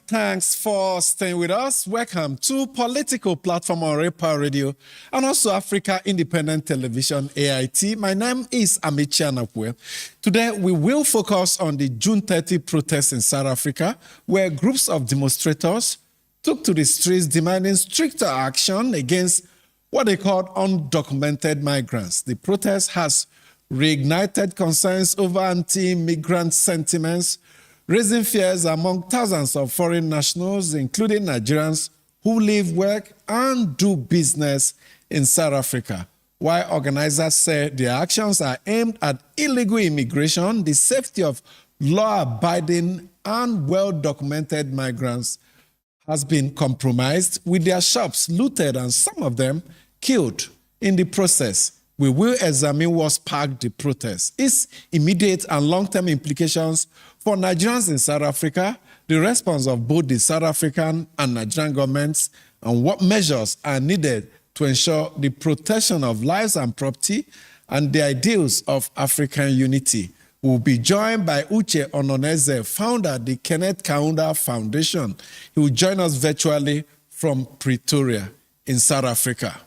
Thanks for staying with us. Welcome to Political Platform on Repa Radio and also Africa Independent Television, AIT. My name is Amici Anapwe. Today, we will focus on the June 30 protests in South Africa, where groups of demonstrators took to the streets demanding stricter action against what they called undocumented migrants. The protest has reignited concerns over anti-immigrant sentiments, raising fears among thousands of foreign nationals, including Nigerians who live, work, and do business in South Africa. While organizers say their actions are aimed at illegal immigration, the safety of law-abiding and well-documented migrants has been compromised, with their shops looted and some of them killed in the process. We will examine what sparked the protest, its immediate and long-term implications for Nigerians in South Africa, the response of both the South African and Nigerian governments, and what measures are needed to ensure the protection of lives and property and the ideals of African unity. We'll be joined by Uche Ononeze, founder of the Kenneth Kaunda Foundation. He will join us virtually from Pretoria in South Africa.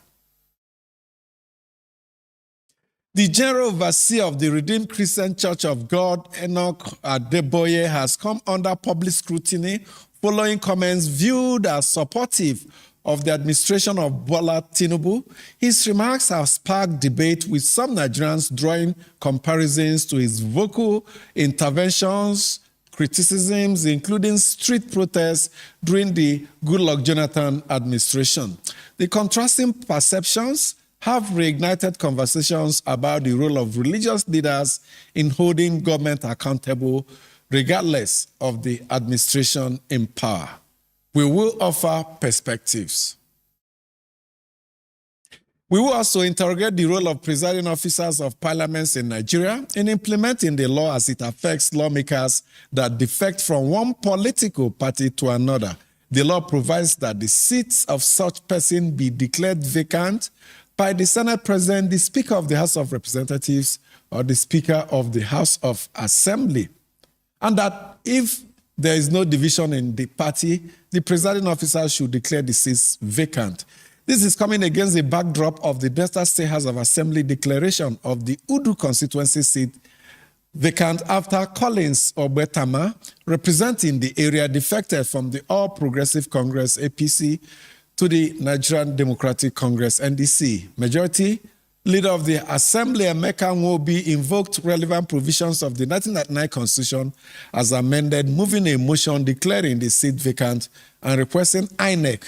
The General Overseer of the Redeemed Christian Church of God, Enoch Adeboye, has come under public scrutiny following comments viewed as supportive of the administration of Bola Tinubu. His remarks have sparked debate, with some Nigerians drawing comparisons to his vocal interventions, criticisms, including street protests during the Goodluck Jonathan administration. The contrasting perceptions have reignited conversations about the role of religious leaders in holding government accountable, regardless of the administration in power. We will offer perspectives. We will also interrogate the role of presiding officers of parliaments in Nigeria in implementing the law as it affects lawmakers that defect from one political party to another. The law provides that the seats of such person be declared vacant by the Senate President, the Speaker of the House of Representatives, or the Speaker of the House of Assembly. And that if there is no division in the party, the presiding officer should declare the seats vacant. This is coming against the backdrop of the Delta State House of Assembly declaration of the Udu constituency seat vacant after Collins Obetama, representing the area, defected from the All Progressive Congress, APC, to the Nigerian Democratic Congress, NDC. Majority Leader of the Assembly, Emeka Nwobi, invoked relevant provisions of the 1999 Constitution as amended, moving a motion declaring the seat vacant and requesting INEC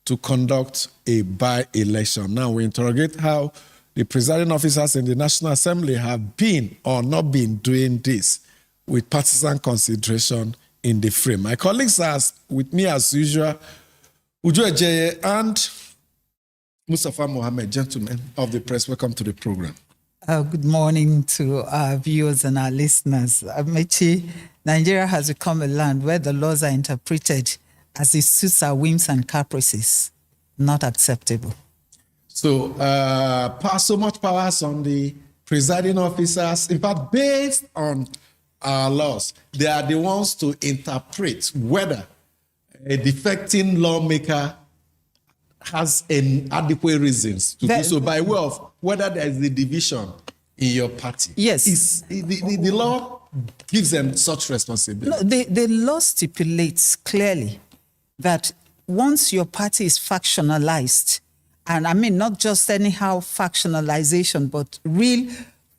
to conduct a by-election. Now we interrogate how the presiding officers in the National Assembly have been or not been doing this with partisan consideration in the frame. My colleagues are with me as usual, Uju Ejeye and Mustafa Mohammed. Gentlemen of the press, welcome to the program. Good morning to our viewers and our listeners. Amici, Nigeria has become a land where the laws are interpreted as it suits our whims and caprices. Not acceptable. So, so much power on the presiding officers. In fact, based on our laws, they are the ones to interpret whether a defecting lawmaker has adequate reasons to do so, by way of whether there is a division in your party. Yes. The law gives them such responsibility. No, the law stipulates clearly that once your party is factionalized, and I mean not just anyhow factionalization, but real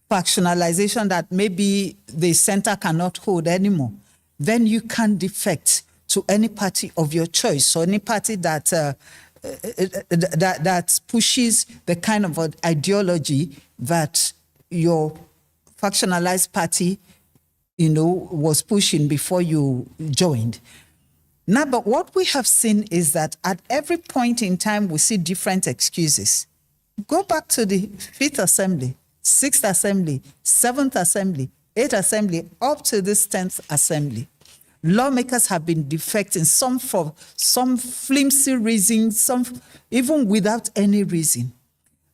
factionalization that maybe the center cannot hold anymore, then you can defect to any party of your choice, or any party that that pushes the kind of ideology that your factionalized party, was pushing before you joined. Now, but what we have seen is that at every point in time, we see different excuses. Go back to the 5th Assembly, 6th Assembly, 7th Assembly, 8th Assembly up to this 10th Assembly, lawmakers have been defecting, some for some flimsy reason, some even without any reason.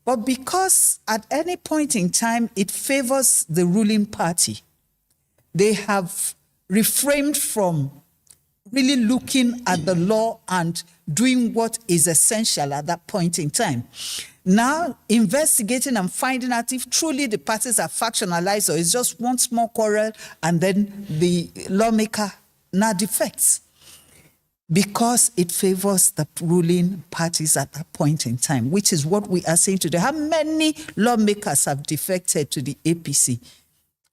But because at any point in time it favors the ruling party, they have refrained from really looking at the law and doing what is essential at that point in time. Now, investigating and finding out if truly the parties are factionalized or it's just one small quarrel and then the lawmaker now defects because it favors the ruling parties at that point in time, which is what we are saying today. How many lawmakers have defected to the APC?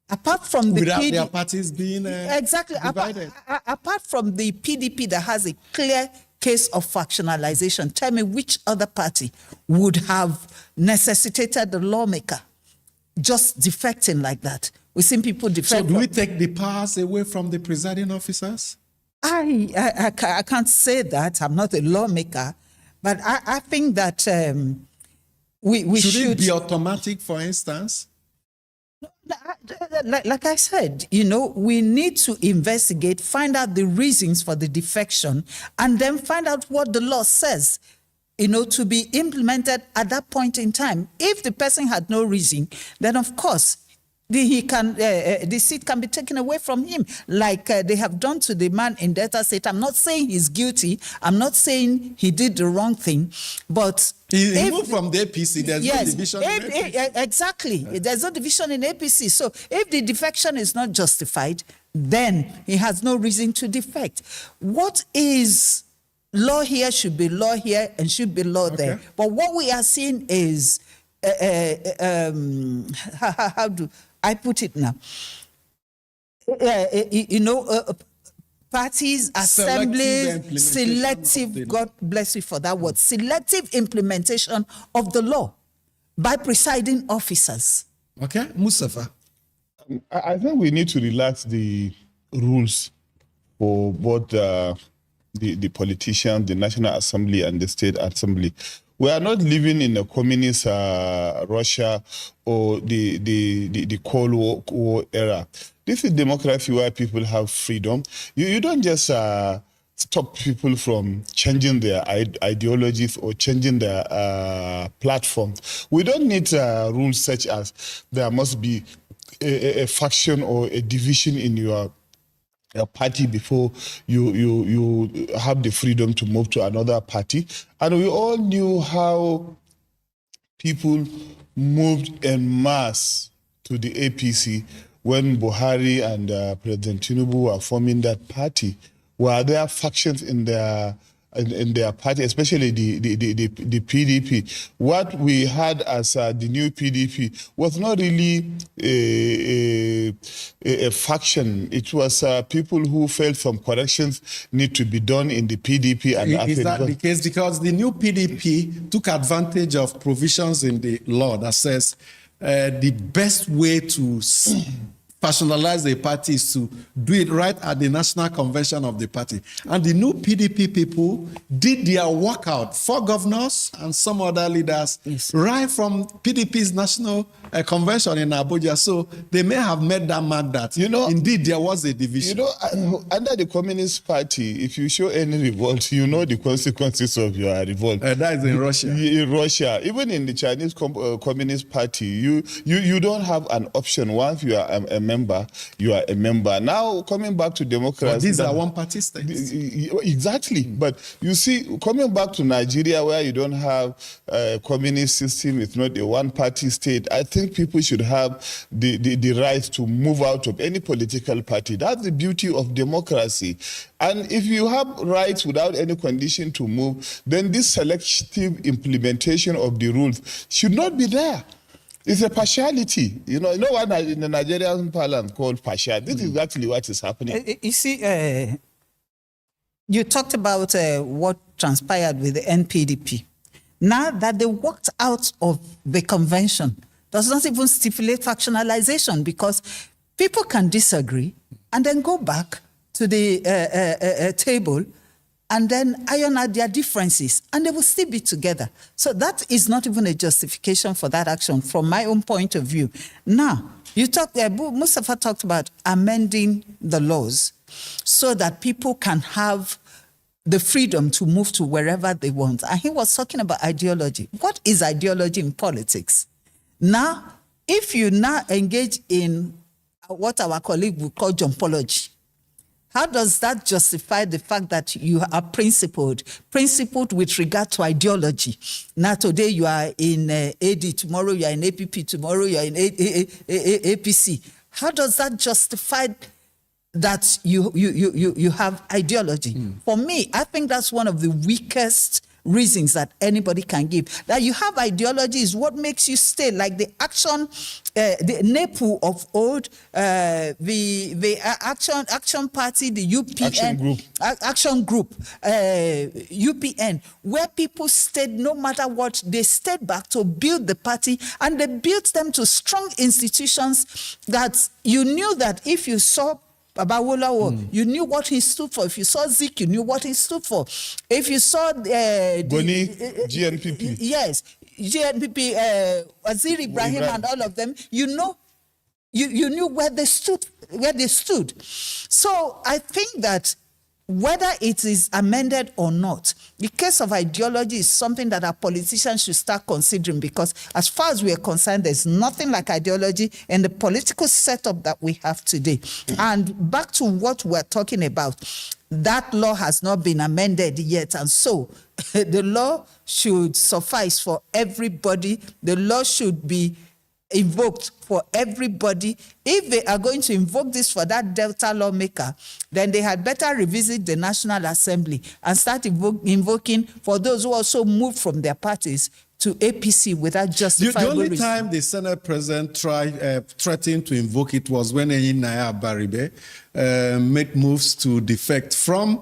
Apart from the without their parties being exactly divided. Apart from the PDP that has a clear case of factionalization, tell me which other party would have necessitated the lawmaker just defecting like that? We've seen people defect. So do we take the powers away from the presiding officers? I can't say that. I'm not a lawmaker, but I think that we should it be automatic, for instance? Like I said, we need to investigate, find out the reasons for the defection, and then find out what the law says, to be implemented at that point in time. If the person had no reason, then of course, the seat can be taken away from him, like they have done to the man in Delta State. I'm not saying he's guilty. I'm not saying he did the wrong thing, but he moved from the APC. There's no division in APC. Exactly. There's no division in APC. So if the defection is not justified, then he has no reason to defect. What is law here should be law here and should be law there. But what we are seeing is, how do I put it now? Parties, assemblies, selective, God bless you for that word, selective implementation of the law by presiding officers. Okay, Mustafa. I think we need to relax the rules for both the politicians, the National Assembly and the State Assembly. We are not living in a communist Russia or the Cold War era. This is democracy where people have freedom. You don't just stop people from changing their ideologies or changing their platforms. We don't need rules such as there must be a faction or a division in your party before you have the freedom to move to another party. And we all knew how people moved en masse to the APC when Buhari and President Tinubu were forming that party. Were there factions in their party, especially the PDP? What we had as the new PDP was not really a faction. It was people who felt some corrections need to be done in the PDP. And is that the case? Because the new PDP took advantage of provisions in the law that says the best way to personalize the party is to do it right at the national convention of the party. And the new PDP people did their workout, 4 governors and some other leaders, right from PDP's national convention in Abuja. So they may have made that mark that, indeed there was a division. Under the Communist Party, if you show any revolt, you know the consequences of your revolt. That is in Russia. In Russia. Even in the Chinese Communist Party, you don't have an option. Once you are a member, you are a member. Now, coming back to democracy... But these are one-party states. Exactly. But you see, coming back to Nigeria, where you don't have a communist system, it's not a one-party state, I think people should have the right to move out of any political party. That's the beauty of democracy. And if you have rights without any condition to move, then this selective implementation of the rules should not be there. It's a partiality. You know what in the Nigerian parlance called partiality. This is actually what is happening. You see, you talked about what transpired with the NPDP. Now that they walked out of the convention, does not even stipulate factionalization, because people can disagree and then go back to the table and then iron out their differences, and they will still be together. So that is not even a justification for that action from my own point of view. Now, Mustafa talked about amending the laws so that people can have the freedom to move to wherever they want. And he was talking about ideology. What is ideology in politics? Now, if you now engage in what our colleague would call jumpology, how does that justify the fact that you are principled with regard to ideology? Now, today you are in AD, tomorrow you are in APP, tomorrow you are in APC. How does that justify that you have ideology? For me, I think that's one of the weakest reasons that anybody can give. That you have ideology is what makes you stay, like the action, the NEPU of old, the action party, the UPN, action group, UPN, where people stayed no matter what, they stayed back to build the party, and they built them to strong institutions that you knew that if you saw Babawolawo, you knew what he stood for. If you saw Zik, you knew what he stood for. If you saw Boni, GNPP. Yes, GNPP, Wazir Ibrahim and all of them, you knew where they stood. So I think that whether it is amended or not, the case of ideology is something that our politicians should start considering, because as far as we are concerned, there's nothing like ideology in the political setup that we have today. And back to what we're talking about, that law has not been amended yet. And so the law should suffice for everybody. The law should be invoked for everybody. If they are going to invoke this for that Delta lawmaker, then they had better revisit the National Assembly and start invoking for those who also moved from their parties to APC without justifiable The only reason. time the Senate President threatened to invoke it was when Naya Baribe made moves to defect from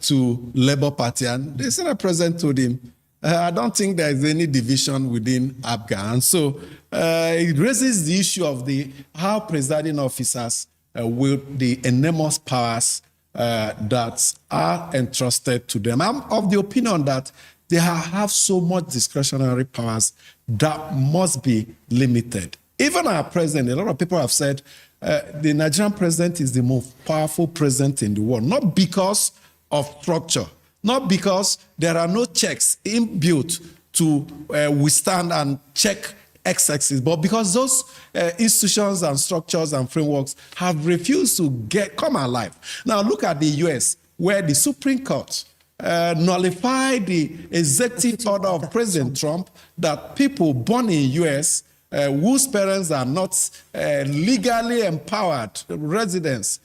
to Labour Party, and the Senate President told him, I don't think there is any division within ABGA. And so it raises the issue of how presiding officers wield the enormous powers that are entrusted to them. I'm of the opinion that they have so much discretionary powers that must be limited. Even our president, a lot of people have said the Nigerian president is the most powerful president in the world, not because of structure, not because there are no checks inbuilt to withstand and check excesses, but because those institutions and structures and frameworks have refused to come alive. Now look at the US, where the Supreme Court nullified the executive order of President Trump that people born in US whose parents are not legally empowered residents,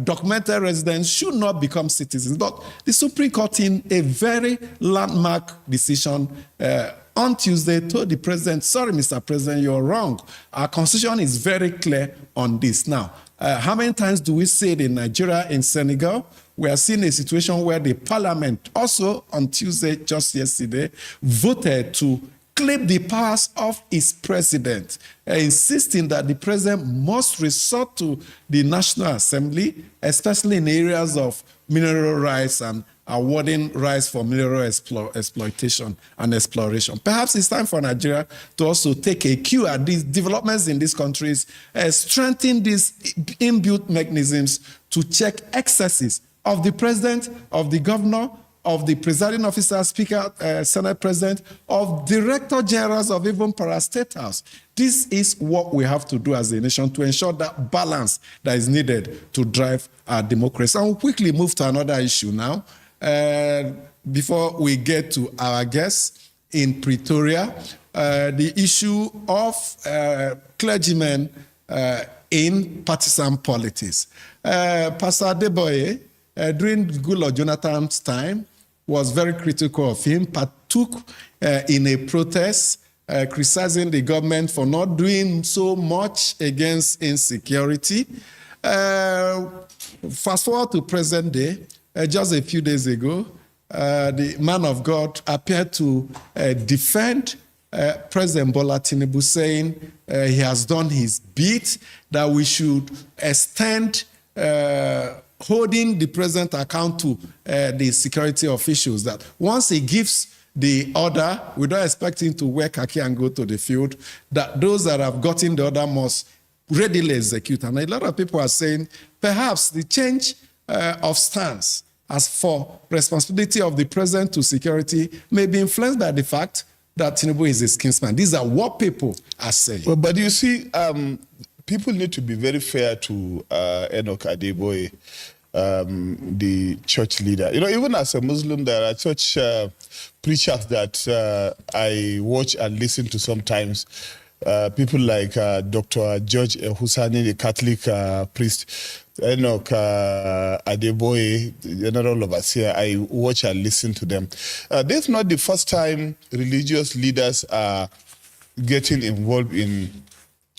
documented residents, should not become citizens. But the Supreme Court, in a very landmark decision on Tuesday, told the president, sorry, Mr. President, you're wrong. Our constitution is very clear on this. Now, how many times do we see it in Nigeria, in Senegal? We are seeing a situation where the parliament also on Tuesday, just yesterday, voted to clip the powers of its president, insisting that the president must resort to the National Assembly, especially in areas of mineral rights and awarding rights for mineral exploitation and exploration. Perhaps it's time for Nigeria to also take a cue at these developments in these countries, strengthen these inbuilt mechanisms to check excesses of the president, of the governor, of the presiding officer, speaker, Senate president, of director generals of even parastatals. This is what we have to do as a nation to ensure that balance that is needed to drive our democracy. And we'll quickly move to another issue now. Before we get to our guests in Pretoria, the issue of clergymen in partisan politics. Pastor Adeboye, during Goodluck Jonathan's time, was very critical of him, partook in a protest criticizing the government for not doing so much against insecurity. Fast forward to present day, just a few days ago, the man of God appeared to defend President Bola Tinubu, saying he has done his bit, that we should extend holding the president account to the security officials, that once he gives the order. We don't expect him to wear khaki and go to the field. That those that have gotten the order must readily execute. And a lot of people are saying perhaps the change of stance as for responsibility of the president to security may be influenced by the fact that Tinubu is his kinsman. These are what people are saying. Well, but you see, people need to be very fair to Enoch Adeboye, the church leader. You know, even as a Muslim, there are church preachers that I watch and listen to sometimes. People like Dr. George Husani, the Catholic priest, Enoch Adeboye, General Overseer, I watch and listen to them. This is not the first time religious leaders are getting involved in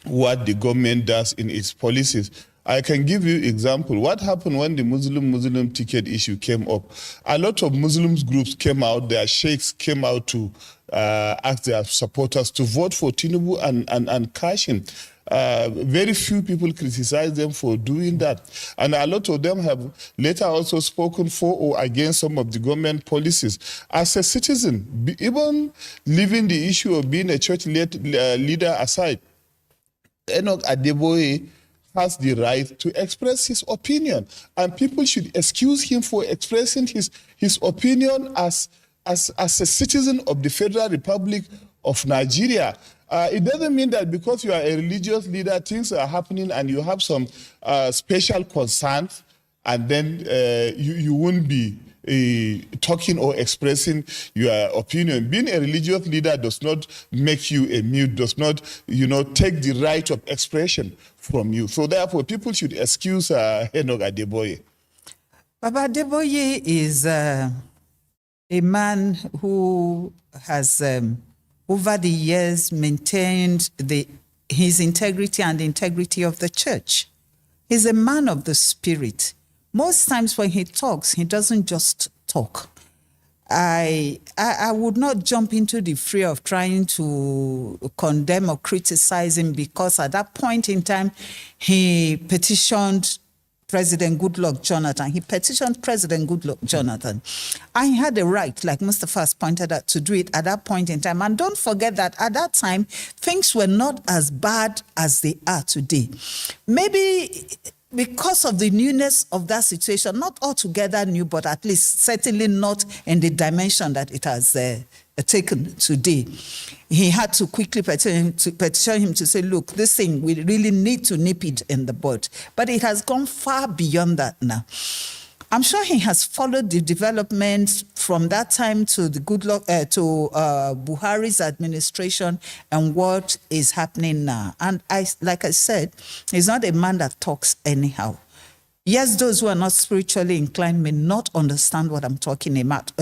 what the government does in its policies. I can give you example. What happened when the Muslim ticket issue came up? A lot of Muslim groups came out, their sheikhs came out to ask their supporters to vote for Tinubu and Kashim. Very few people criticize them for doing that. And a lot of them have later also spoken for or against some of the government policies. As a citizen, even leaving the issue of being a church leader aside, Enoch Adeboye has the right to express his opinion, and people should excuse him for expressing his opinion as a citizen of the Federal Republic of Nigeria. It doesn't mean that because you are a religious leader, things are happening and you have some special concerns, and then you won't be talking or expressing your opinion. Being a religious leader does not make you a mute, does not, take the right of expression from you. So therefore, people should excuse Enoch Adeboye. Baba Adeboye is a man who has, over the years, maintained his integrity and the integrity of the church. He's a man of the spirit. Most times when he talks, he doesn't just talk. I would not jump into the fray of trying to condemn or criticize him, because at that point in time, he petitioned President Goodluck Jonathan. He petitioned President Goodluck Jonathan. And he had the right, like Mustafa has pointed out, to do it at that point in time. And don't forget that at that time, things were not as bad as they are today. Maybe because of the newness of that situation, not altogether new, but at least certainly not in the dimension that it has taken today. He had to quickly petition him to say, look, this thing, we really need to nip it in the bud. But it has gone far beyond that now. I'm sure he has followed the developments from that time to the Buhari's administration and what is happening now. And like I said, he's not a man that talks anyhow. Yes, those who are not spiritually inclined may not understand what I'm talking about,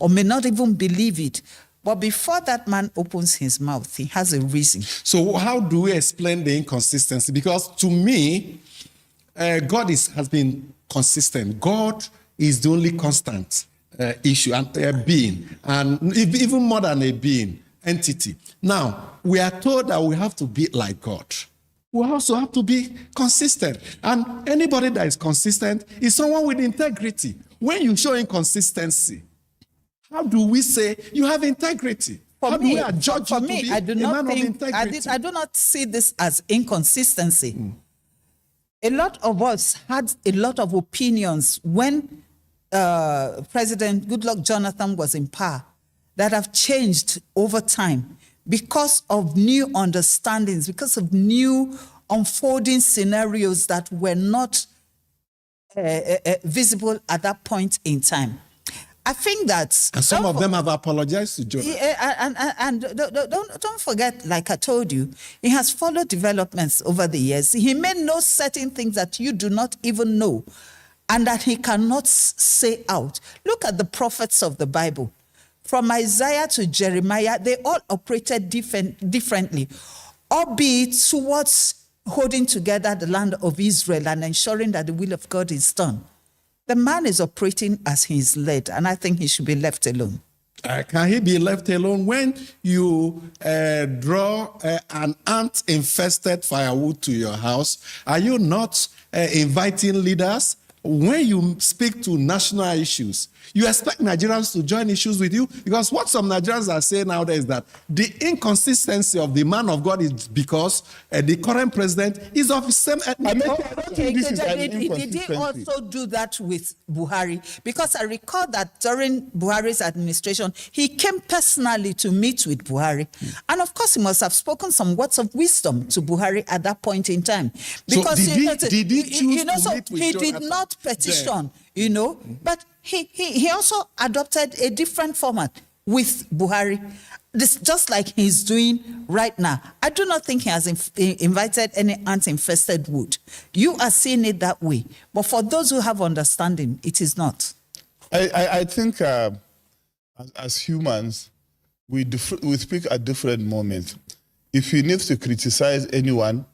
or may not even believe it. But before that man opens his mouth, he has a reason. So how do we explain the inconsistency? Because to me, God has been consistent. God is the only constant issue and a being, and even more than a being, entity. Now, we are told that we have to be like God. We also have to be consistent. And anybody that is consistent is someone with integrity. When you show inconsistency, how do we say you have integrity? For me, I do not see this as inconsistency. A lot of us had a lot of opinions when President Goodluck Jonathan was in power that have changed over time because of new understandings, because of new unfolding scenarios that were not visible at that point in time. I think that... And some of them have apologized to Jonathan. And don't forget, like I told you, he has followed developments over the years. He may know certain things that you do not even know and that he cannot say out. Look at the prophets of the Bible. From Isaiah to Jeremiah, they all operated differently, albeit towards holding together the land of Israel and ensuring that the will of God is done. The man is operating as he is led, and I think he should be left alone. Can he be left alone when you draw an ant-infested firewood to your house? Are you not inviting leaders when you speak to national issues, you expect Nigerians to join issues with you, because what some Nigerians are saying nowadays is that the inconsistency of the man of God is because the current president is of the same ethnic. Did he also do that with Buhari? Because I recall that during Buhari's administration, he came personally to meet with Buhari. And of course, he must have spoken some words of wisdom to Buhari at that point in time. Because so did he choose to meet with he Jonathan? did not petition, but he also adopted a different format with Buhari. This, just like he's doing right now. I do not think he has invited any ant-infested wood. You are seeing it that way. But for those who have understanding, it is not. I think as humans, we speak at different moments. If he needs to criticize anyone,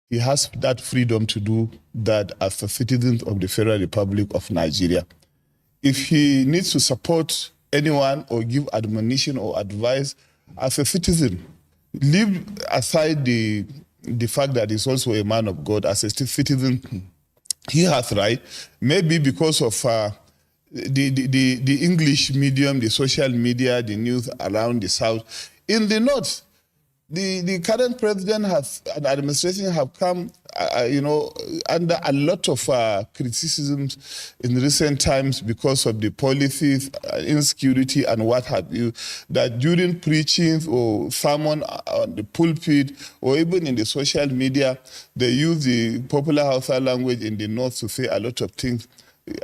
he has that freedom to do that as a citizen of the Federal Republic of Nigeria. If he needs to support anyone or give admonition or advice as a citizen, leave aside the fact that he's also a man of God. As a citizen, he has right. Maybe because of the English medium, the social media, the news around the South. In the North, the current president and administration have come, under a lot of criticisms in recent times because of the policies, insecurity, and what have you, that during preaching or sermon on the pulpit or even in the social media, they use the popular Hausa language in the North to say a lot of things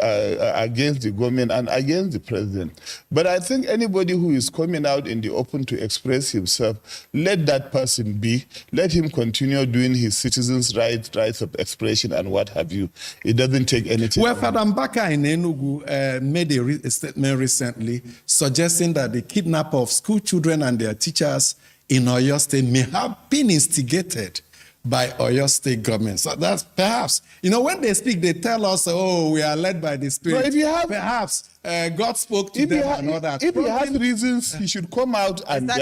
against the government and against the president. But I think anybody who is coming out in the open to express himself, let that person be. Let him continue doing his citizens' rights of expression and what have you. It doesn't take anything. Well, Father Mbaka in Enugu made a statement recently suggesting that the kidnap of school children and their teachers in Oyo State may have been instigated by Oyo State government. So that's perhaps, when they speak, they tell us, oh, we are led by the Spirit. No, if you have, perhaps God spoke to them and all that. If he has reasons, he should come out and, and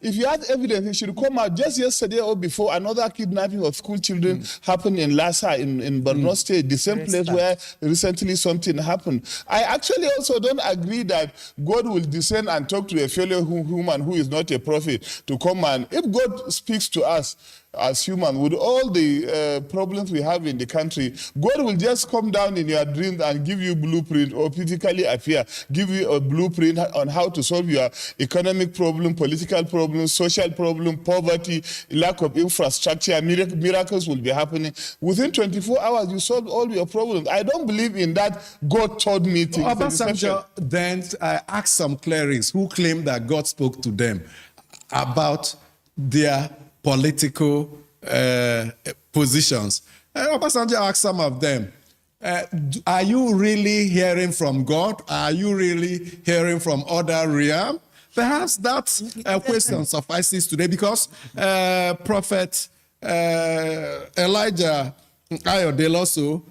if he has evidence, he should come out. Just yesterday or before, another kidnapping of school children happened in Lhasa in Borno State, the same place where recently something happened. I actually also don't agree that God will descend and talk to a fellow human who is not a prophet to come and, if God speaks to us as humans, with all the problems we have in the country, God will just come down in your dreams and give you blueprint, or physically appear, give you a blueprint on how to solve your economic problem, political problem, social problem, poverty, lack of infrastructure. Miracles will be happening. Within 24 hours, you solve all your problems. I don't believe in that God told me things. Obasanjo then asked some clerics who claim that God spoke to them about their political positions. Obasanjo asked some of them, are you really hearing from God? Are you really hearing from other realm? Perhaps that question suffices today, because Prophet Elijah Ayodele also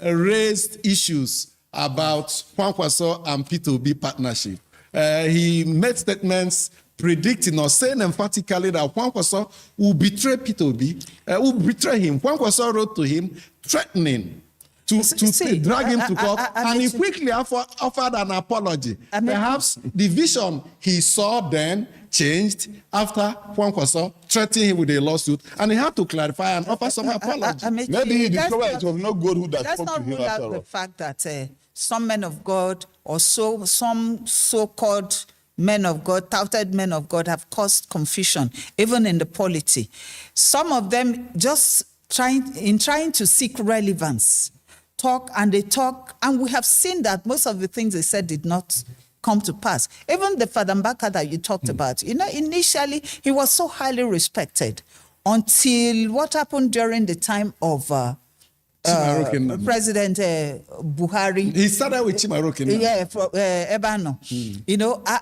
raised issues about Kwankwaso and Peter Obi partnership. He made statements predicting or saying emphatically that Kwankwaso will betray Peter Obi, will betray him. Kwankwaso wrote to him threatening to drag him to court, and he quickly offered an apology. Perhaps the vision he saw then changed after Kwankwaso threatened him with a lawsuit, and he had to clarify and offer some apology. Maybe he discovered it was not God who that spoke to him after all. That's not rule out the fact that some men of God or some so-called men of God, touted men of God, have caused confusion, even in the polity. Some of them just trying to seek relevance, talk, and we have seen that most of the things they said did not come to pass. Even the Father Mbaka that you talked about, initially he was so highly respected until what happened during the time of President Buhari. He started with Chimaroke. Yeah, Ebano.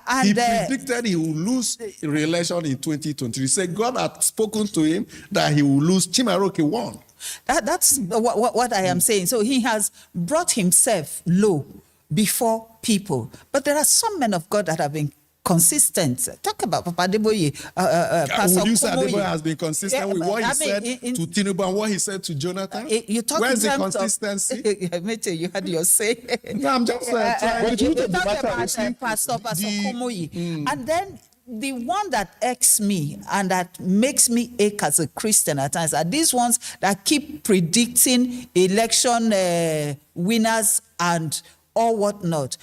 And he predicted he will lose re-election in 2023. He said God had spoken to him that he will lose. Chimaroke won. That's what I am saying. So he has brought himself low before people. But there are some men of God that have been consistent. Talk about Papa Adeboye. Pastor Would you say Kumoyi. Adeboye has been consistent with what he said to Tinubu and what he said to Jonathan? You talk Where's in the terms consistency? You had your say. No, I'm just trying. You talk about Pastor Kumoyi. And then the one that irks me and that makes me ache as a Christian at times are these ones that keep predicting election winners and all whatnot.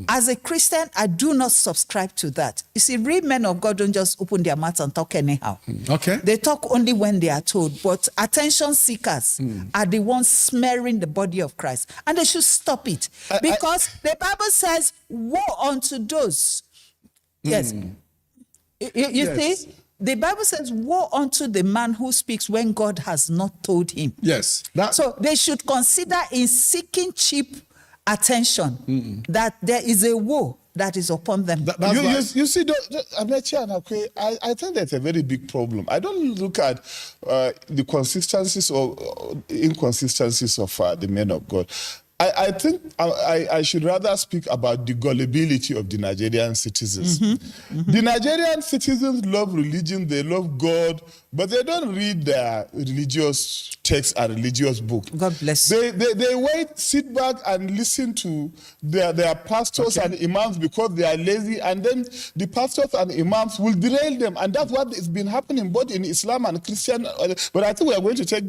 As a Christian, I do not subscribe to that. You see, real men of God don't just open their mouths and talk anyhow. Okay. They talk only when they are told. But attention seekers are the ones smearing the body of Christ. And they should stop it. Because the Bible says, woe unto those. Yes. You see? The Bible says, woe unto the man who speaks when God has not told him. Yes. So they should consider in seeking cheap attention that there is a woe that is upon them. You see, Amechi and Akwe, I think that's a very big problem. I don't look at the consistencies or inconsistencies of the men of God. I think I should rather speak about the gullibility of the Nigerian citizens. The Nigerian citizens love religion, they love God, but they don't read their religious texts and religious books. God bless you. They wait, sit back and listen to their pastors and imams because they are lazy, and then the pastors and imams will derail them. And that's what has been happening both in Islam and Christian. But I think we are going to take...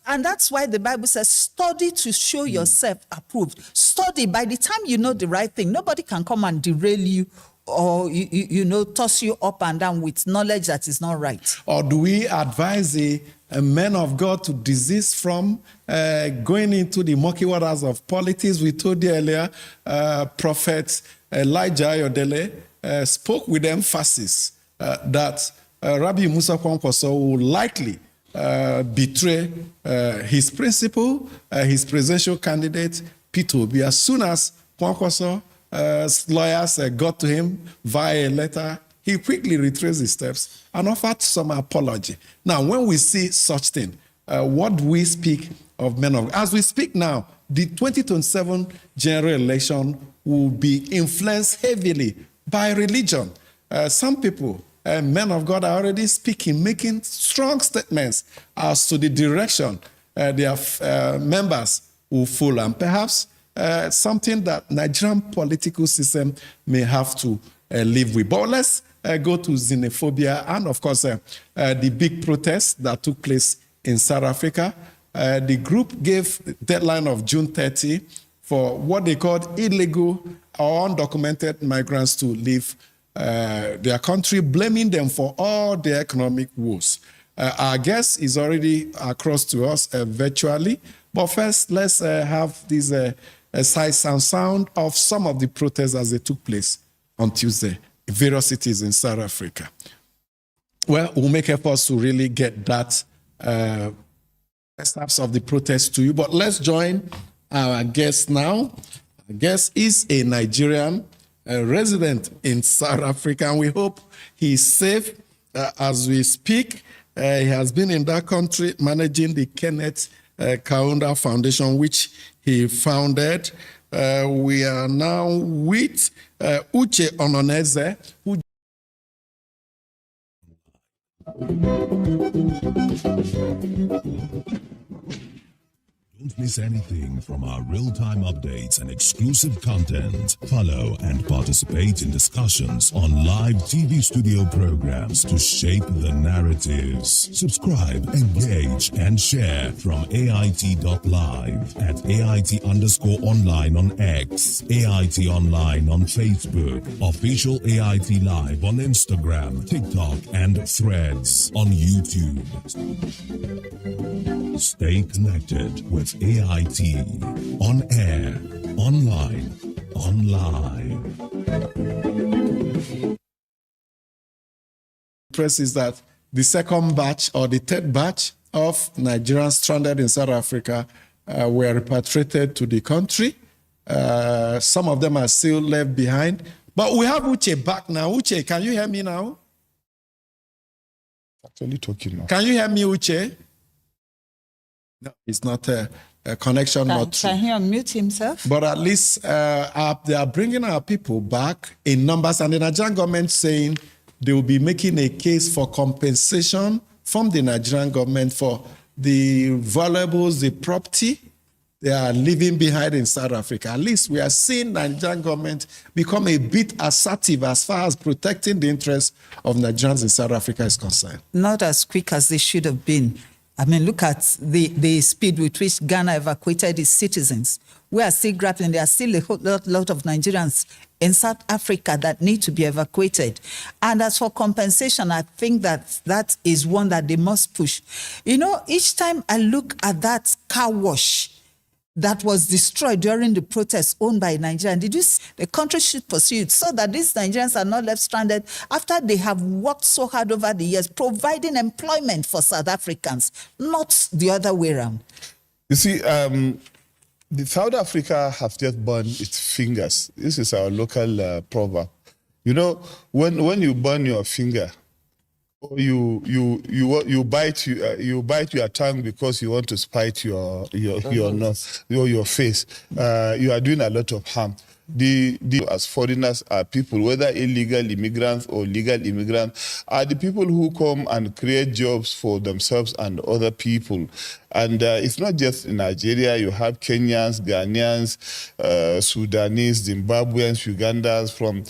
And that's why the Bible says, study to show yourself approved. Study. By the time you know the right thing, nobody can come and derail you or, toss you up and down with knowledge that is not right. Or do we advise a men of God to desist from going into the murky waters of politics? We told you earlier, Prophet Elijah Ayodele spoke with emphasis that Rabbi Musa Kwankwaso will likely betray his principal, his presidential candidate, Peter Obi. As soon as Kwankwaso's lawyers got to him via a letter, he quickly retraced his steps and offered some apology. Now, when we see such thing, what do we speak of men of... As we speak now, the 2027 general election will be influenced heavily by religion. Some people... men of God are already speaking, making strong statements as to the direction their members will follow, and perhaps something that Nigerian political system may have to live with. But let's go to xenophobia and, of course, the big protests that took place in South Africa. The group gave a deadline of June 30 for what they called illegal or undocumented migrants to leave their country, blaming them for all the economic woes. Our guest is already across to us virtually, but first let's have this sight and sound of some of the protests as they took place on Tuesday in various cities in South Africa. Well, we'll make efforts to really get that steps of the protest to you, but let's join our guest now. Our guest is a Nigerian resident in South Africa, and we hope he's safe as we speak. He has been in that country managing the Kenneth Kaunda Foundation, which he founded. We are now with Uche Ononeze, who Don't miss anything from our real-time updates and exclusive content. Follow and participate in discussions on live TV studio programs to shape the narratives. Subscribe, engage, and share from AIT.live at AIT_online on X, AIT Online on Facebook, official AIT Live on Instagram, TikTok, and Threads on YouTube. Stay connected with AIT on air, online, live. Press is that the second batch or the third batch of Nigerians stranded in South Africa were repatriated to the country. Some of them are still left behind. But we have Uche back now. Uche, can you hear me now? Actually talking now. Can you hear me, Uche? No, it's not a connection. Can he unmute himself? But at least they are bringing our people back in numbers, and the Nigerian government saying they will be making a case for compensation from the Nigerian government for the valuables, the property they are leaving behind in South Africa. At least we are seeing the Nigerian government become a bit assertive as far as protecting the interests of Nigerians in South Africa is concerned. Not as quick as they should have been. I mean, look at the speed with which Ghana evacuated its citizens. We are still grappling. There are still a whole lot of Nigerians in South Africa that need to be evacuated. And as for compensation, I think that is one that they must push. You know, each time I look at that car wash that was destroyed during the protests owned by Nigeria, did you see? The country should pursue it so that these Nigerians are not left stranded after they have worked so hard over the years, providing employment for South Africans, not the other way around. You see, the South Africa has just burned its fingers. This is our local proverb. You know, when you burn your finger, or you bite your tongue because you want to spite your nose or your face, you are doing a lot of harm. As foreigners are people, whether illegal immigrants or legal immigrants, are the people who come and create jobs for themselves and other people. And it's not just in Nigeria. You have Kenyans, Ghanaians, Sudanese, Zimbabweans, Ugandans from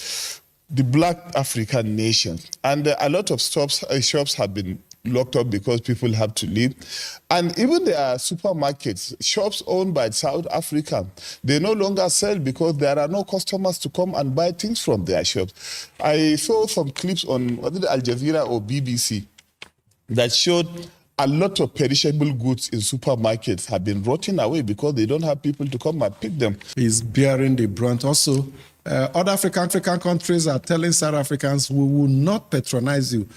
the black African nations. And a lot of shops have been locked up because people have to leave. And even there are supermarkets, shops owned by South Africa, they no longer sell because there are no customers to come and buy things from their shops. I saw some clips on whether Al Jazeera or BBC that showed a lot of perishable goods in supermarkets have been rotting away because they don't have people to come and pick them. He's bearing the brunt. Also, other African countries are telling South Africans, we will not patronize you.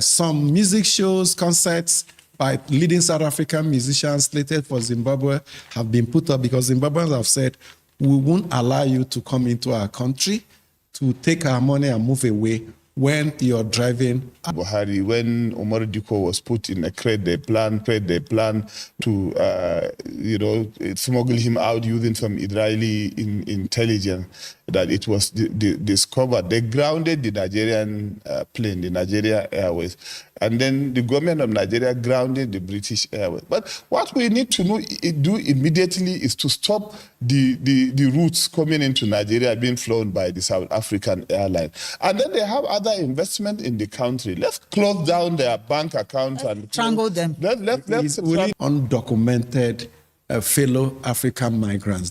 Some music shows, concerts by leading South African musicians slated for Zimbabwe have been put up because Zimbabweans have said, we won't allow you to come into our country to take our money and move away when you're driving. Buhari, when Omar Diko was put in a crate, they planned to, smuggle him out using some Israeli intelligence that it was discovered. They grounded the Nigerian plane, the Nigeria Airways. And then the government of Nigeria grounded the British Airways. But what we need to do immediately is to stop the routes coming into Nigeria being flown by the South African airline. And then they have other investment in the country. Let's close down their bank accounts and strangle them. Let's undocumented fellow African migrants.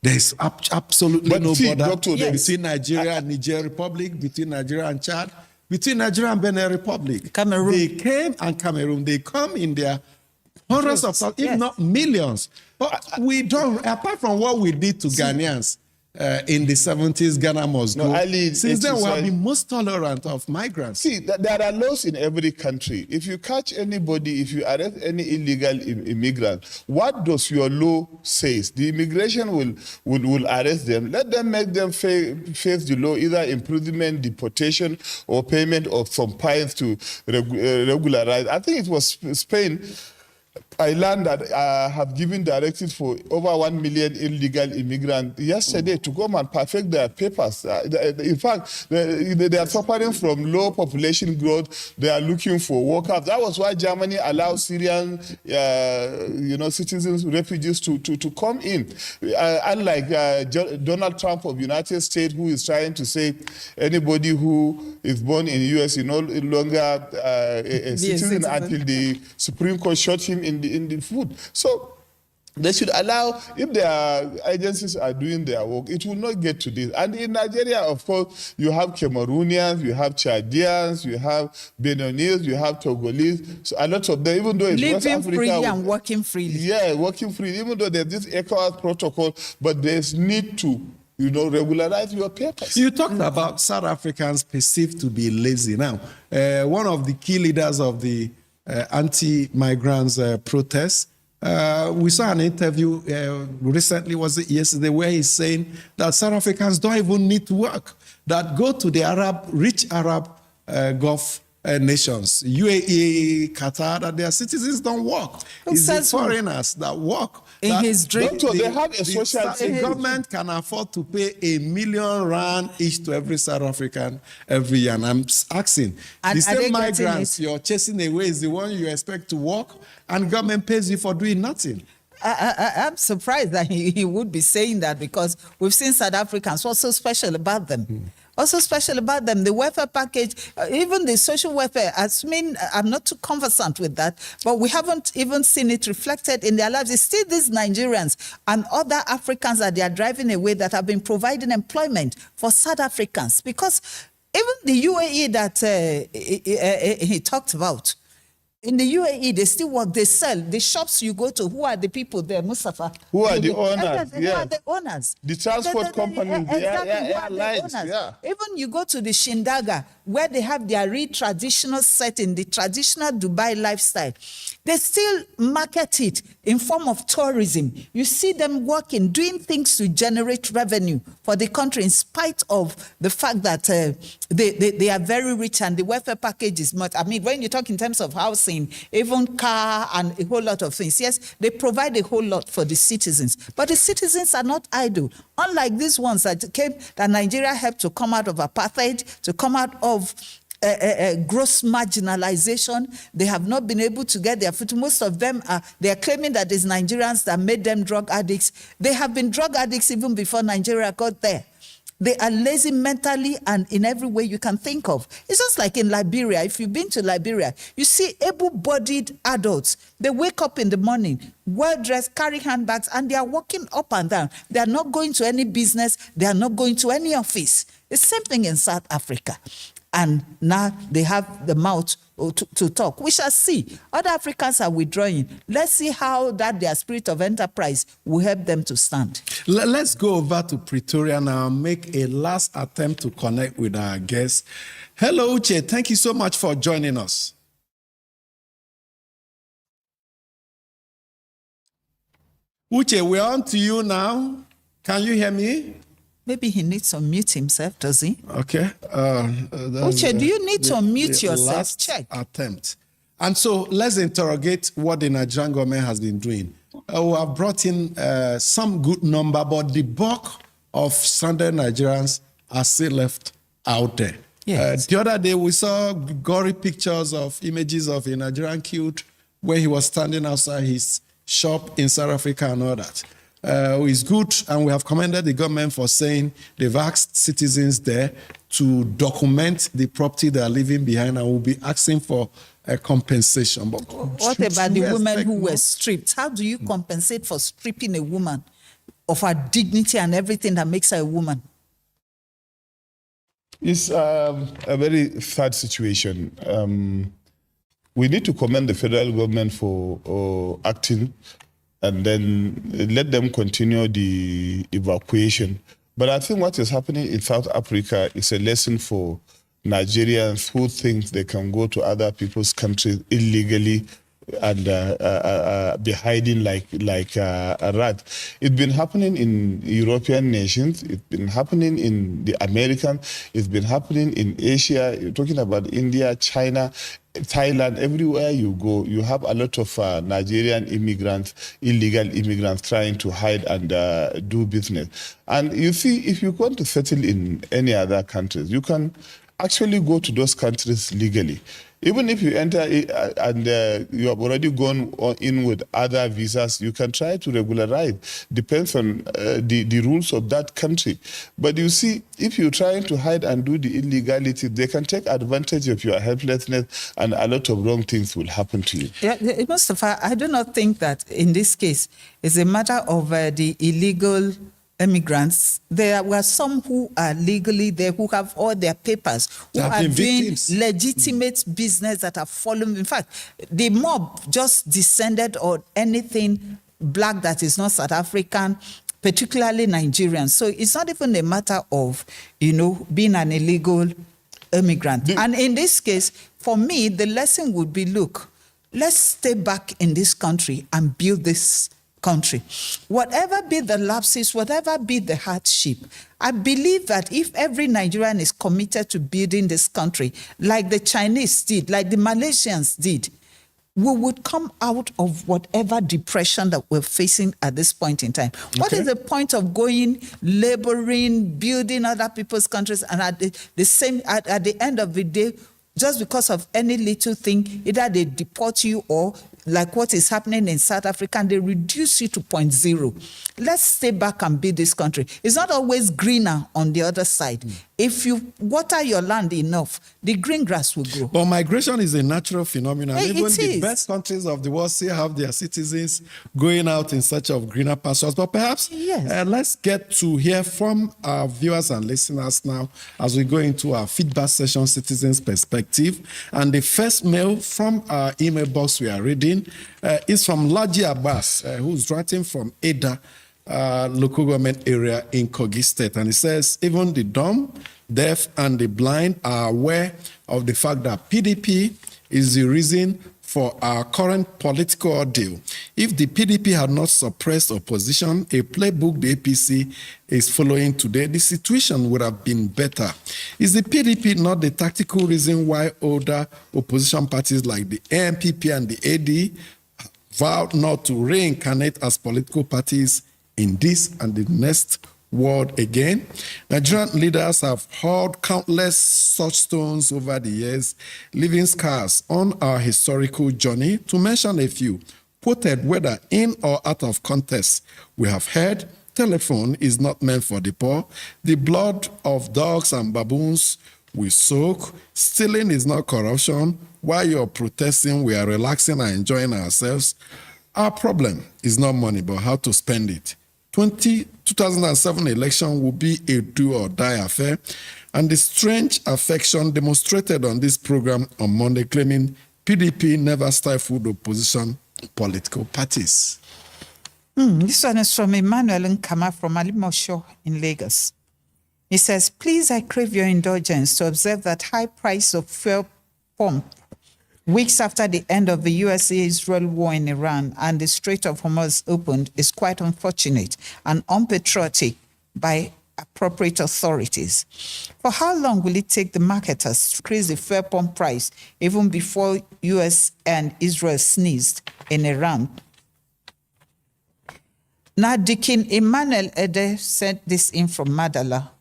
There's absolutely no border between Nigeria and Niger Republic, between Nigeria and Chad, between Nigeria and Benin Republic. Cameroon. They came and Cameroon. They come in their hundreds of thousands, if not millions. But we don't, apart from what we did to Ghanaians in the 70s, Ghana must go. Since then, we have been most tolerant of migrants. See, there are laws in every country. If you catch anybody, if you arrest any illegal immigrant, what does your law say? The immigration will arrest them. Let them make them face the law, either imprisonment, deportation, or payment of some fines to regularize. I think it was Spain. I learned that have given directives for over 1 million illegal immigrants yesterday to come and perfect their papers. In fact, they are suffering from low population growth. They are looking for workers. That was why Germany allowed Syrian, citizens, refugees to come in. Unlike Donald Trump of the United States, who is trying to say anybody who is born in the U.S. is no longer a citizen until the Supreme Court shot him in the foot. So they should allow, if their agencies are doing their work, it will not get to this. And in Nigeria, of course, you have Cameroonians, you have Chadians, you have Beninese, you have Togolese. So a lot of them, even though it's West Africa. Living freely and working freely. Yeah, working freely, even though there's this ECOWAS protocol, but there's need to regularize your papers. You talked about South Africans perceived to be lazy. Now, one of the key leaders of the anti-migrants protests, we saw an interview recently, was it yesterday, where he's saying that South Africans don't even need to work, that go to the rich Arab Gulf nations, UAE, Qatar, that their citizens don't work. It's the foreigners that work. In his dream. Doctor, they have a social The government can afford to pay R1 million each to every South African every year. And I'm asking, And the are they same getting migrants you're chasing away is the one you expect to work, and government pays you for doing nothing. I'm surprised that he would be saying that, because we've seen South Africans. What's so special about them? What's so special about them? The welfare package, even the social welfare, I'm not too conversant with that, but we haven't even seen it reflected in their lives. It's still these Nigerians and other Africans that they are driving away that have been providing employment for South Africans. Because even the UAE that he talked about, in the UAE, they still work, they sell. The shops you go to, who are the people there, Mustafa? Who are the owners? Who are the owners? The transport companies, exactly, the airlines. Yeah. Even you go to the Shindaga, where they have their real traditional setting, the traditional Dubai lifestyle, they still market it in form of tourism. You see them working, doing things to generate revenue for the country, in spite of the fact that they are very rich and the welfare package is much. I mean, when you talk in terms of housing, even car and a whole lot of things, yes, they provide a whole lot for the citizens. But the citizens are not idle. Unlike these ones that Nigeria helped to come out of apartheid, to come out of gross marginalization. They have not been able to get their foot. Most of them they are claiming that it's Nigerians that made them drug addicts. They have been drug addicts even before Nigeria got there. They are lazy mentally and in every way you can think of. It's just like in Liberia. If you've been to Liberia, you see able-bodied adults. They wake up in the morning, well-dressed, carry handbags, and they are walking up and down. They are not going to any business. They are not going to any office. The same thing in South Africa. And now they have the mouth to talk. We shall see. Other Africans are withdrawing. Let's see how that their spirit of enterprise will help them to stand. Let's go over to Pretoria now and make a last attempt to connect with our guests. Hello, Uche. Thank you so much for joining us. Uche, we're on to you now. Can you hear me? Maybe he needs to unmute himself, does he? Okay. Uche, do you need to unmute yourself? Last Check. attempt. And so let's interrogate what the Nigerian government has been doing. We have brought in some good number, but the bulk of stranded Nigerians are still left out there. Yes. The other day, we saw gory pictures of images of a Nigerian killed where he was standing outside his shop in South Africa and all that. It's good, and we have commended the government for saying they've asked citizens there to document the property they are leaving behind and will be asking for a compensation. But what about the women who were stripped? How do you compensate for stripping a woman of her dignity and everything that makes her a woman? It's a very sad situation. We need to commend the federal government for acting and then let them continue the evacuation. But I think what is happening in South Africa is a lesson for Nigerians who think they can go to other people's countries illegally and be hiding like a rat. It's been happening in European nations. It's been happening in the American. It's been happening in Asia. You're talking about India, China, Thailand. Everywhere you go, you have a lot of Nigerian immigrants, illegal immigrants trying to hide and do business. And you see, if you want to settle in any other countries, you can actually go to those countries legally. Even if you enter and you have already gone in with other visas, you can try to regularize. Depends on the rules of that country. But you see, if you're trying to hide and do the illegality, they can take advantage of your helplessness and a lot of wrong things will happen to you. Yeah, Mustafa, I do not think that in this case it's a matter of the illegal immigrants. There were some who are legally there, who have all their papers, who are doing legitimate business that are following. In fact, the mob just descended on anything black that is not South African, particularly Nigerian. So it's not even a matter of, being an illegal immigrant. And in this case, for me, the lesson would be, look, let's stay back in this country and build this country. Whatever be the lapses, whatever be the hardship, I believe that if every Nigerian is committed to building this country, like the Chinese did, like the Malaysians did, we would come out of whatever depression that we're facing at this point in time. Okay. What is the point of going, laboring, building other people's countries, and at the end of the day, just because of any little thing, either they deport you or, like what is happening in South Africa, and they reduce you to 0.0. Let's stay back and build this country. It's not always greener on the other side. If you water your land enough, the green grass will grow. But migration is a natural phenomenon. Even the is. best countries of the world still have their citizens going out in search of greener pastures. But perhaps let's get to hear from our viewers and listeners now as we go into our feedback session, Citizens' Perspective. And the first mail from our email box we are reading is from Laji Abbas, who's writing from Ada, local government area in Kogi State. And it says, even the dumb, deaf, and the blind are aware of the fact that PDP is the reason for our current political ordeal. If the PDP had not suppressed opposition, a playbook the APC is following today, the situation would have been better. Is the PDP not the tactical reason why older opposition parties like the ANPP and the AD vowed not to reincarnate as political parties in this and the next world again? Nigerian leaders have hurled countless such stones over the years, leaving scars on our historical journey. To mention a few, quoted whether in or out of context, we have heard telephone is not meant for the poor, the blood of dogs and baboons we soak, stealing is not corruption, while you're protesting, we are relaxing and enjoying ourselves. Our problem is not money, but how to spend it. 2007 election will be a do-or-die affair, and the strange affection demonstrated on this program on Monday, claiming PDP never stifled opposition political parties. This one is from Emmanuel Nkama from Alimosho in Lagos. He says, please, I crave your indulgence to observe that high price of fuel pump weeks after the end of the USA-Israel war in Iran and the Strait of Hormuz opened is quite unfortunate and unpatriotic by appropriate authorities. For how long will it take the marketers to increase the fuel pump price even before US and Israel sneezed in Iran? Now, Deacon Emmanuel Ede sent this in from Madala.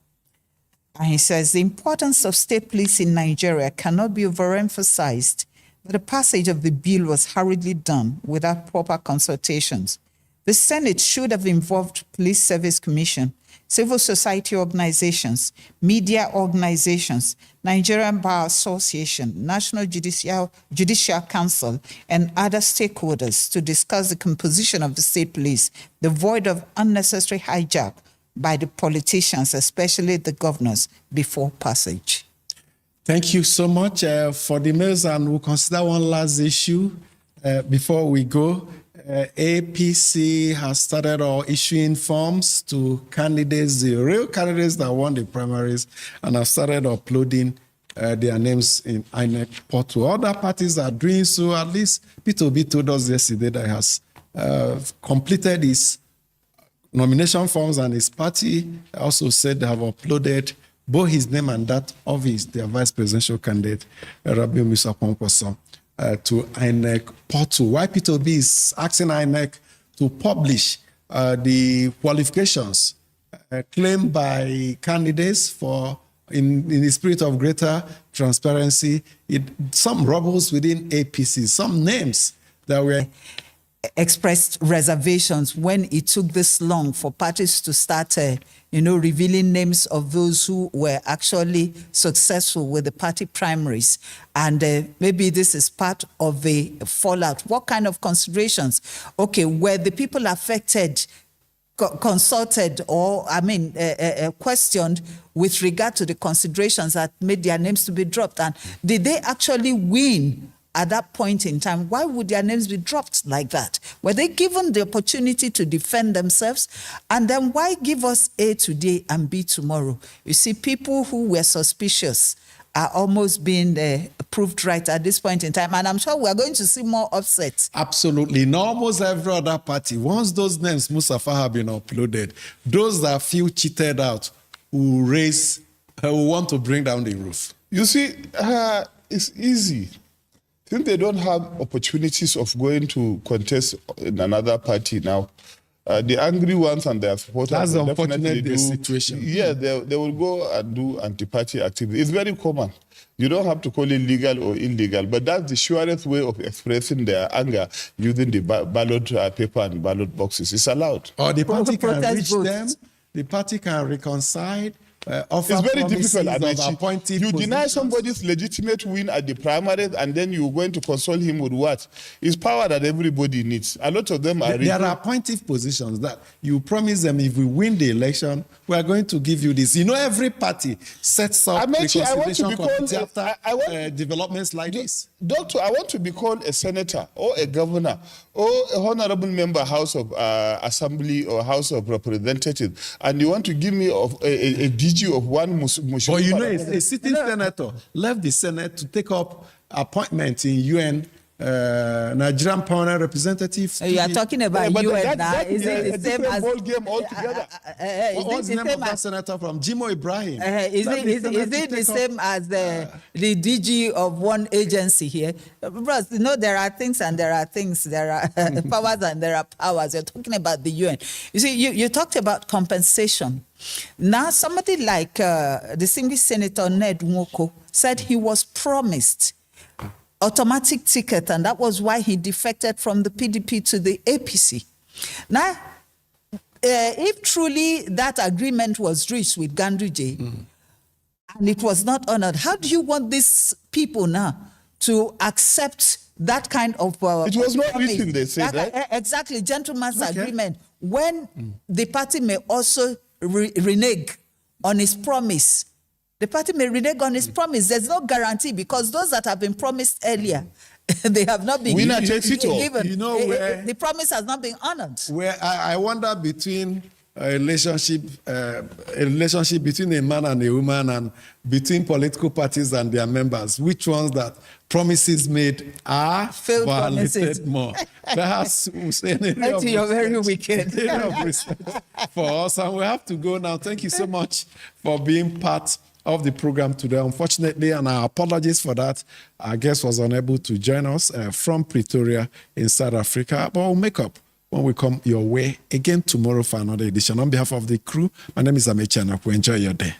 And he says, the importance of state police in Nigeria cannot be overemphasized. The passage of the bill was hurriedly done without proper consultations. The Senate should have involved Police Service Commission, civil society organizations, media organizations, Nigerian Bar Association, National Judicial Council, and other stakeholders to discuss the composition of the state police, devoid of unnecessary hijack by the politicians, especially the governors, before passage. Thank you so much for the mails, and we'll consider one last issue before we go. APC has started issuing forms to candidates, the real candidates that won the primaries, and have started uploading their names in INEC portal. Other parties are doing so. At least P2B told us yesterday that he has completed his nomination forms, and his party also said they have uploaded both his name and that of their vice presidential candidate, Rabiu Musa Kwankwaso, to INEC portal. Why P2B is asking INEC to publish the qualifications claimed by candidates for, in the spirit of greater transparency, some rebels within APC, some names that were expressed reservations when it took this long for parties to start, revealing names of those who were actually successful with the party primaries. And maybe this is part of the fallout. What kind of considerations? Okay, were the people affected consulted or, questioned with regard to the considerations that made their names to be dropped? And did they actually win at that point in time? Why would their names be dropped like that? Were they given the opportunity to defend themselves? And then why give us A today and B tomorrow? You see, people who were suspicious are almost being proved right at this point in time. And I'm sure we're going to see more upsets. Absolutely. In almost every other party, once those names, Mustafa, have been uploaded, those that feel cheated out will want to bring down the roof. You see, it's easy. Since they don't have opportunities of going to contest in another party now, the angry ones and their supporters That's will the definitely unfortunate situation. Yeah, they will go and do anti-party activity. It's very common. You don't have to call it legal or illegal, but that's the surest way of expressing their anger using the ballot paper and ballot boxes. It's allowed. Or the party can Protest reach votes. them, the party can reconcile, offer It's very promises difficult. of appointed You deny positions. somebody's legitimate win at the primaries, and then you're going to console him with what? It's power that everybody needs. A lot of them are. There are appointed positions that you promise them, if we win the election, we are going to give you this. You know, every party sets up Amechi, I want to reconciliation be called committee after I want- developments like this. Doctor, I want to be called a senator or a governor or a honorable member, House of Assembly or House of Representatives, and you want to give me a DG of one Muslim. But you know, a sitting senator left the Senate to take up appointment in UN, Nigerian permanent representative. You are talking about but UN now. that Is is it a the same different as ball game altogether. What's the name of that senator from? Jimo Ibrahim. Is it the same as the DG of one agency here? Bros, you know, there are things and there are things. There are powers and there are powers. You're talking about the UN. You see, you talked about compensation. Now, somebody like distinguished Senator Ned Nwoko said he was promised automatic ticket, and that was why he defected from the PDP to the APC. Now, if truly that agreement was reached with Ganduje, and it was not honored, how do you want these people now to accept that kind of It was not promise? written, they said, right? Exactly, gentleman's agreement, when the party may also renege on its promise. The party may renege on its promise. There's no guarantee, because those that have been promised earlier, they have not been Winner takes it all. given. You know where- the promise has not been honored. Where I wonder between a relationship between a man and a woman, and between political parties and their members, which ones that promises made are Failed violated promises. more. Perhaps we'll say an area of You're very respect. wicked. Area of respect for us, and we have to go now. Thank you so much for being part of the program today. Unfortunately, and our apologies for that, our guest was unable to join us from Pretoria in South Africa, but we'll make up when we come your way again tomorrow for another edition. On behalf of the crew, my name is Amechi Anakwe. Enjoy your day.